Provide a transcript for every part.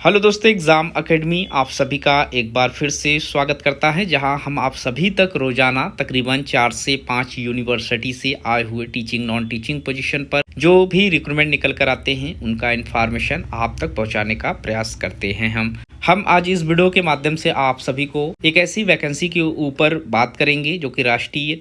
Hello दोस्तों, exam academy आप सभी का एक बार फिर से स्वागत करता है, जहां हम आप सभी तक रोजाना तकरीबन 4 से 5 यूनिवर्सिटी से आए हुए टीचिंग नॉन टीचिंग पोजीशन पर जो भी रिक्रूटमेंट निकल कर आते हैं उनका इन्फॉर्मेशन आप तक पहुंचाने का प्रयास करते हैं। हम आज इस वीडियो के माध्यम से आप सभी को एक ऐसी वैकेंसी के ऊपर बात करेंगे जो कि राष्ट्रीय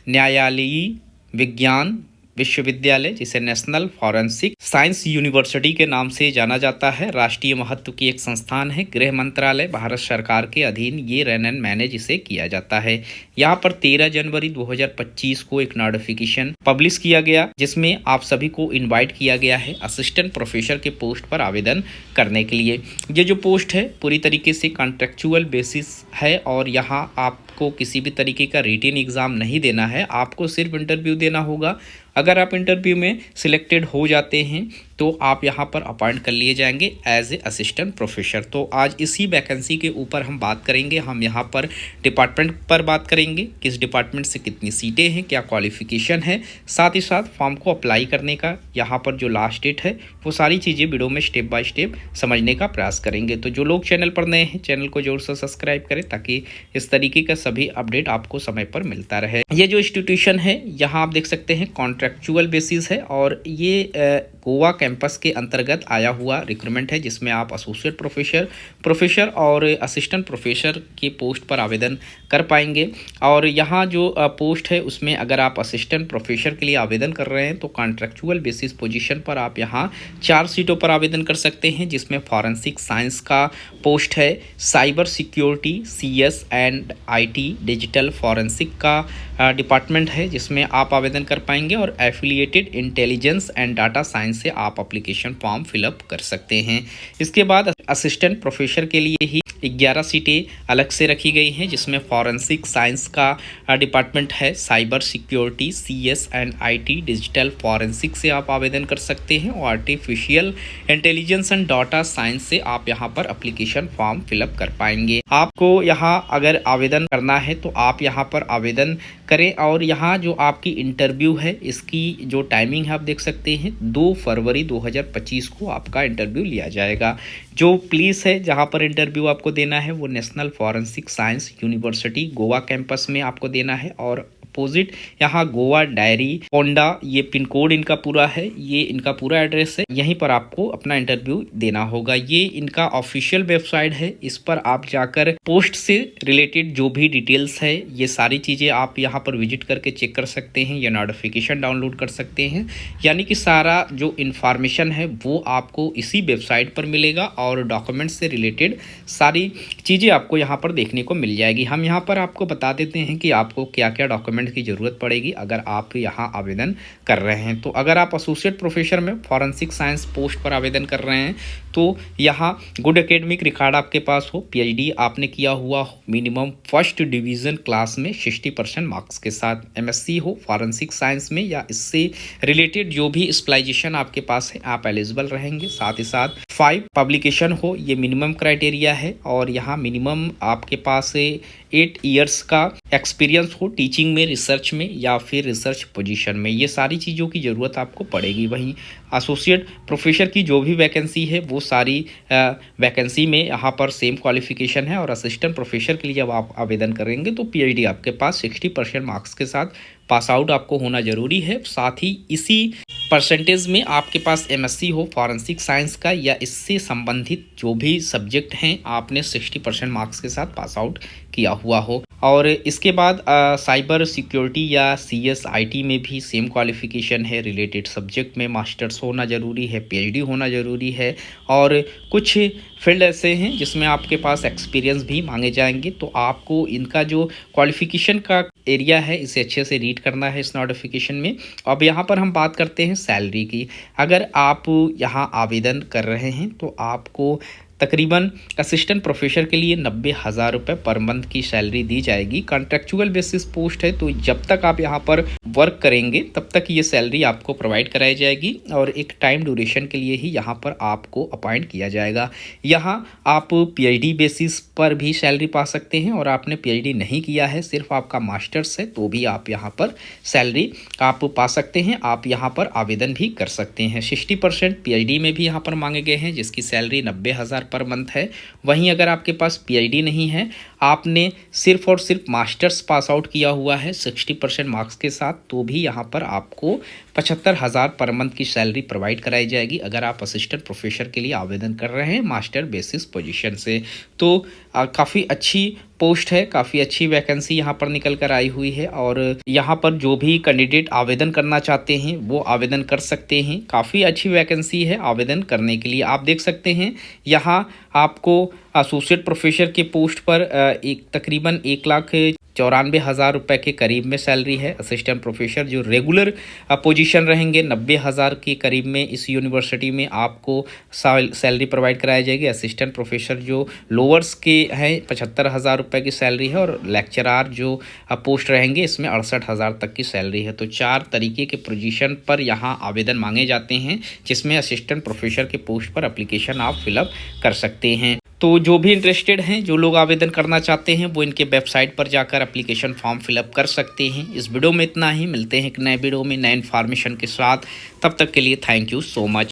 न्यायालयी विज्ञान विश्वविद्यालय, जिसे नेशनल फॉरेंसिक साइंस यूनिवर्सिटी के नाम से जाना जाता है, राष्ट्रीय महत्व की एक संस्थान है। गृह मंत्रालय भारत सरकार के अधीन ये रन एंड मैनेज इसे किया जाता है। यहाँ पर 13 जनवरी 2025 को एक नोटिफिकेशन पब्लिश किया गया, जिसमें आप सभी को इनवाइट किया गया है असिस्टेंट प्रोफेसर के पोस्ट पर आवेदन करने के लिए। ये जो पोस्ट है पूरी तरीके से कॉन्ट्रेक्चुअल बेसिस है और यहाँ आपको किसी भी तरीके का रिटन एग्ज़ाम नहीं देना है, आपको सिर्फ इंटरव्यू देना होगा। अगर आप इंटरव्यू में सिलेक्टेड हो जाते हैं तो आप यहाँ पर अपॉइंट कर लिए जाएंगे एज ए असिस्टेंट प्रोफेसर। तो आज इसी वैकेंसी के ऊपर हम बात करेंगे। हम यहाँ पर डिपार्टमेंट पर बात करेंगे, किस डिपार्टमेंट से कितनी सीटें हैं, क्या क्वालिफिकेशन है, साथ ही साथ फॉर्म को अप्लाई करने का यहाँ पर जो लास्ट डेट है, वो सारी चीज़ें वीडियो में स्टेप बाय स्टेप समझने का प्रयास करेंगे। तो जो लोग चैनल पर नए हैं, चैनल को जोर से सब्सक्राइब करें ताकि इस तरीके का सभी अपडेट आपको समय पर मिलता रहे। ये जो इंस्टीट्यूशन है यहाँ आप देख सकते हैं कॉन्ट्रेक्चुअल बेसिस है और ये गोवा कैंपस के अंतर्गत आया हुआ रिक्रूटमेंट है, जिसमें आप एसोसिएट प्रोफेसर और असिस्टेंट प्रोफेसर के पोस्ट पर आवेदन कर पाएंगे। और यहाँ जो पोस्ट है उसमें अगर आप असिस्टेंट प्रोफेसर के लिए आवेदन कर रहे हैं तो कॉन्ट्रेक्चुअल बेसिस पोजीशन पर आप यहाँ 4 सीटों पर आवेदन कर सकते हैं, जिसमें फॉरेंसिक साइंस का पोस्ट है, cyber security CS and IT digital forensic का डिपार्टमेंट है जिसमें आप आवेदन कर पाएंगे, और affiliated intelligence and data science से आप एप्लीकेशन फॉर्म फिलअप कर सकते हैं। इसके बाद असिस्टेंट प्रोफेसर के लिए ही 11 सीटें अलग से रखी गई हैं, जिसमें फॉरेंसिक साइंस का डिपार्टमेंट है, cyber security CS and IT digital forensic से आप आवेदन कर सकते हैं, और artificial intelligence and data science से आप यहां पर एप्लीकेशन फॉर्म फिलअप कर पाएंगे। आपको यहां अगर आवेदन करना है तो आप यहां पर आवेदन करें। और यहाँ जो आपकी इंटरव्यू है इसकी जो टाइमिंग है आप देख सकते हैं, 2 फरवरी 2025 को आपका इंटरव्यू लिया जाएगा। जो प्लेस है जहाँ पर इंटरव्यू आपको देना है वो national forensic science university Goa campus में आपको देना है, और अपोजिट यहाँ गोवा डायरी होंडा, ये पिन कोड इनका पूरा है, ये इनका पूरा एड्रेस है, यहीं पर आपको अपना इंटरव्यू देना होगा। ये इनका ऑफिशियल वेबसाइट है, इस पर आप जाकर पोस्ट से रिलेटेड जो भी डिटेल्स है ये सारी चीज़ें आप यहाँ पर विजिट करके चेक कर सकते हैं या नोटिफिकेशन डाउनलोड कर सकते हैं। यानी कि सारा जो इन्फॉर्मेशन है वो आपको इसी वेबसाइट पर मिलेगा और डॉक्यूमेंट्स से रिलेटेड सारी चीज़ें आपको यहाँ पर देखने को मिल जाएगी। हम यहाँ पर आपको बता देते हैं कि आपको क्या क्या डॉक्यूमेंट की ज़रूरत पड़ेगी अगर आप यहाँ आवेदन कर रहे हैं। तो अगर आप एसोसिएट प्रोफेसर में फॉरेंसिक साइंस पोस्ट पर आवेदन कर रहे हैं तो यहाँ गुड एकेडमिक रिकॉर्ड आपके पास हो, PhD आपने किया हुआ हो, मिनिमम फर्स्ट डिवीज़न क्लास में 60% मार्क्स के साथ, MSc हो फॉरेंसिक साइंस में या इससे रिलेटेड जो भी स्पेशलाइजेशन आपके पास है आप एलिजिबल रहेंगे। साथ ही साथ 5 पब्लिकेशन हो, ये मिनिमम क्राइटेरिया है, और यहाँ मिनिमम आपके पास 8 ईयर्स का एक्सपीरियंस हो टीचिंग में, रिसर्च में या फिर रिसर्च पोजीशन में, ये सारी चीज़ों की ज़रूरत आपको पड़ेगी। वहीं एसोसिएट प्रोफेसर की जो भी वैकेंसी है वो सारी वैकेंसी में यहाँ पर सेम क्वालिफिकेशन है, और असिस्टेंट प्रोफेसर के लिए जब आप आवेदन करेंगे तो PhD आपके पास 60% मार्क्स के साथ पास आउट आपको होना ज़रूरी है। साथ ही इसी परसेंटेज में आपके पास MSc हो फॉरेंसिक साइंस का या इससे संबंधित जो भी सब्जेक्ट हैं आपने 60% मार्क्स के साथ पास आउट किया हुआ हो। और इसके बाद साइबर सिक्योरिटी या CS IT में भी सेम क्वालिफिकेशन है, रिलेटेड सब्जेक्ट में मास्टर्स होना ज़रूरी है, PhD होना ज़रूरी है, और कुछ फील्ड ऐसे हैं जिसमें आपके पास एक्सपीरियंस भी मांगे जाएंगे। तो आपको इनका जो क्वालिफिकेशन का एरिया है इसे अच्छे से रीड करना है इस नोटिफिकेशन में। अब यहाँ पर हम बात करते हैं सैलरी की। अगर आप यहाँ आवेदन कर रहे हैं तो आपको तकरीबन असिस्टेंट प्रोफेसर के लिए 90,000 रुपये पर मंथ की सैलरी दी जाएगी। कॉन्ट्रेक्चुअल बेसिस पोस्ट है, तो जब तक आप यहाँ पर वर्क करेंगे तब तक ये सैलरी आपको प्रोवाइड कराई जाएगी और एक टाइम ड्यूरेशन के लिए ही यहाँ पर आपको अपॉइंट किया जाएगा। यहाँ आप पीएचडी बेसिस पर भी सैलरी पा सकते हैं और आपने पीएचडी नहीं किया है, सिर्फ आपका मास्टर्स है, तो भी आप यहाँ पर सैलरी आप पा सकते हैं। आप यहाँ पर आवेदन भी कर सकते हैं। 60% पीएचडी में भी यहाँ पर मांगे गए हैं, जिसकी सैलरी 90,000 पर मंथ है। वहीं अगर आपके पास पीएचडी नहीं है, आपने सिर्फ और सिर्फ मास्टर्स पास आउट किया हुआ है 60% मार्क्स के साथ, तो भी यहाँ पर आपको 75,000 पर मंथ की सैलरी प्रोवाइड कराई जाएगी अगर आप असिस्टेंट प्रोफेसर के लिए आवेदन कर रहे हैं मास्टर बेसिस पोजीशन से। तो काफ़ी अच्छी पोस्ट है, काफ़ी अच्छी वैकेंसी यहाँ पर निकल कर आई हुई है और यहाँ पर जो भी कैंडिडेट आवेदन करना चाहते हैं वो आवेदन कर सकते हैं। काफ़ी अच्छी वैकेंसी है आवेदन करने के लिए। आप देख सकते हैं यहाँ आपको एसोसिएट प्रोफेसर के पोस्ट पर तकरीबन 1,94,000 रुपये के करीब में सैलरी है। असिस्टेंट प्रोफेसर जो रेगुलर पोजीशन रहेंगे 90,000 के करीब में इस यूनिवर्सिटी में आपको सैलरी प्रोवाइड कराई जाएगी। असिस्टेंट प्रोफेसर जो लोअर्स के हैं 75,000 रुपये की सैलरी है और लेक्चरार जो पोस्ट रहेंगे इसमें 68,000 तक की सैलरी है। तो 4 तरीके के पोजीशन पर यहाँ आवेदन मांगे जाते हैं, जिसमें असिस्टेंट प्रोफेसर के पोस्ट पर एप्लीकेशन आप फिलअप कर सकते हैं। तो जो भी इंटरेस्टेड हैं, जो लोग आवेदन करना चाहते हैं, वो इनके वेबसाइट पर जाकर एप्लीकेशन फॉर्म फिलअप कर सकते हैं। इस वीडियो में इतना ही। मिलते हैं एक नए वीडियो में नए इन्फॉर्मेशन के साथ। तब तक के लिए थैंक यू सो मच।